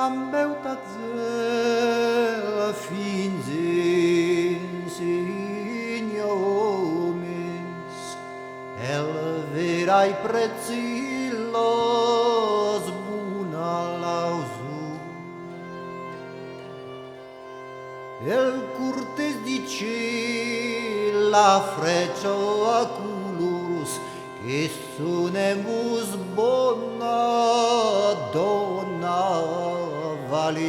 am beutat finzins in iomes, el verai prezilos buna lauzu. El curtes dice la freccia aculus, che sunemus bona donna valer.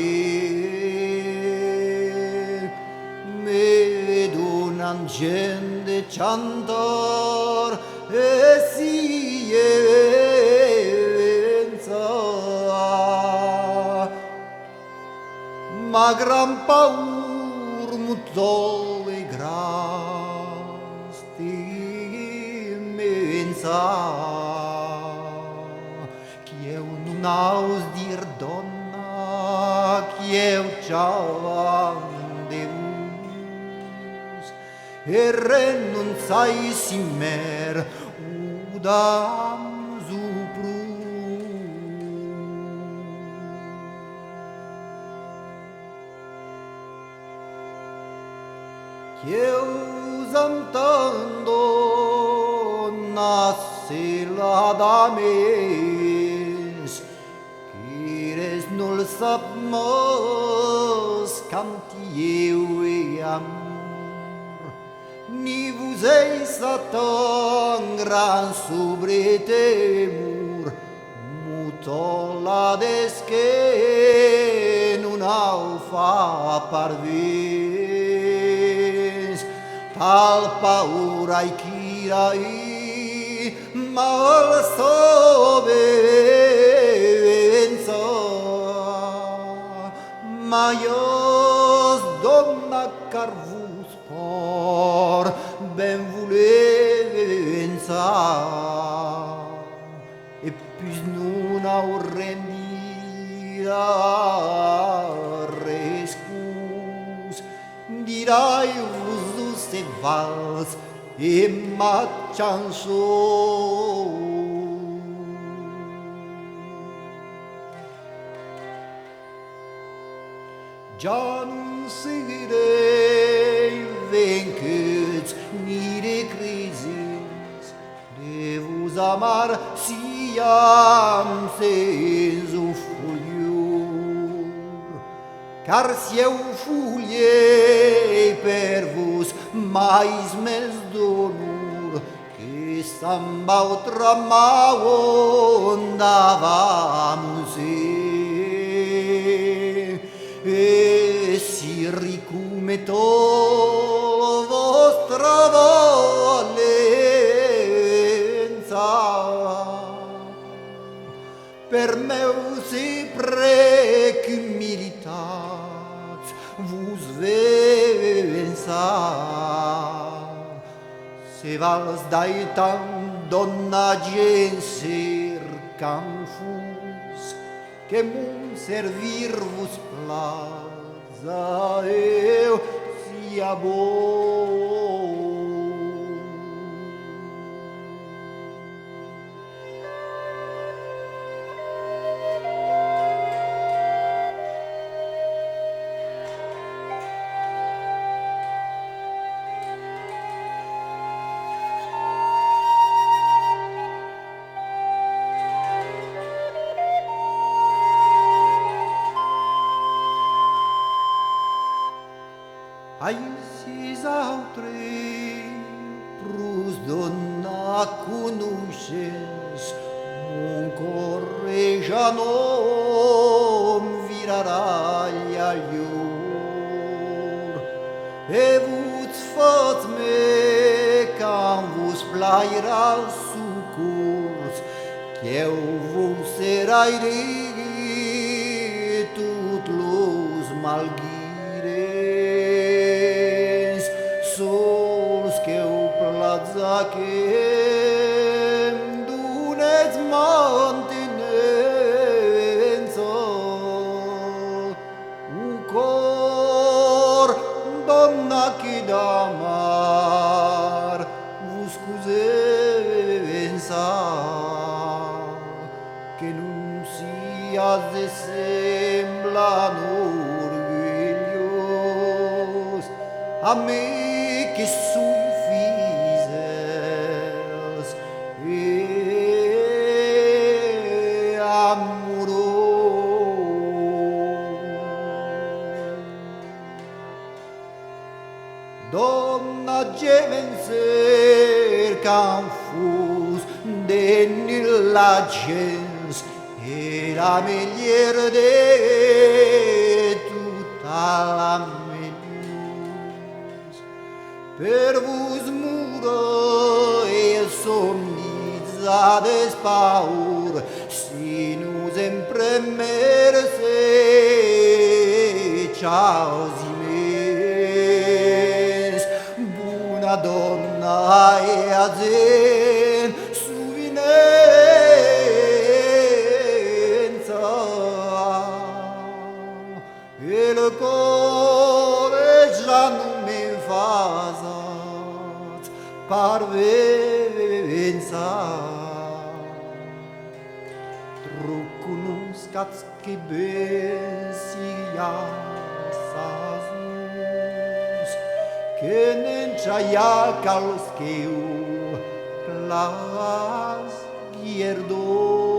Med un angende cantar e scienza, ma gran paur mutole grasti immensa, che eu non aus dir donna, che eu ciavam Deus, e renunțai si mer udam zupru. Eu zantando nascila da mes, quires nul sapmos canti eu e amor, ni vos ei satan gran sobre temur, mutola desque nun au fa parvis, tal paurai chirai mal sovenza, maios donna carvus por benvulenza, e puis nun au rendira rescus, dirai vos se vals e ma chanson. Ja non seguirei vencâți ni de crisis, de vos amar siam senzu fuliur, car si eu fuliei per vos mais mes donur, che sambau tramau ondavamus e si ricumetò vostra valenza, per meu si prec militat vos vensa, se vals daitam donna genser canfus, che mun servir vos plaza eu sia bon. Ai sis autre prus donna conosces, un correja nom viraraglia iur, e vos fats me can vos plaira sucurs, che eu vos serai tut los malghires, sols che eu plaza che duneți mantinenza, un cor, donna che d'amar vos scusenza, che non sia de sembla amici suffices e Donna gemenser qu'un fus de la gens era meglier de tutta la menus per vos muro e somnitza despaur si nous empremerse ciao donna e azen suvinenza e il cuore già non mi fasat parvenza Recunoscatz che ben sia que n'entraia cals que eu plas guierdó.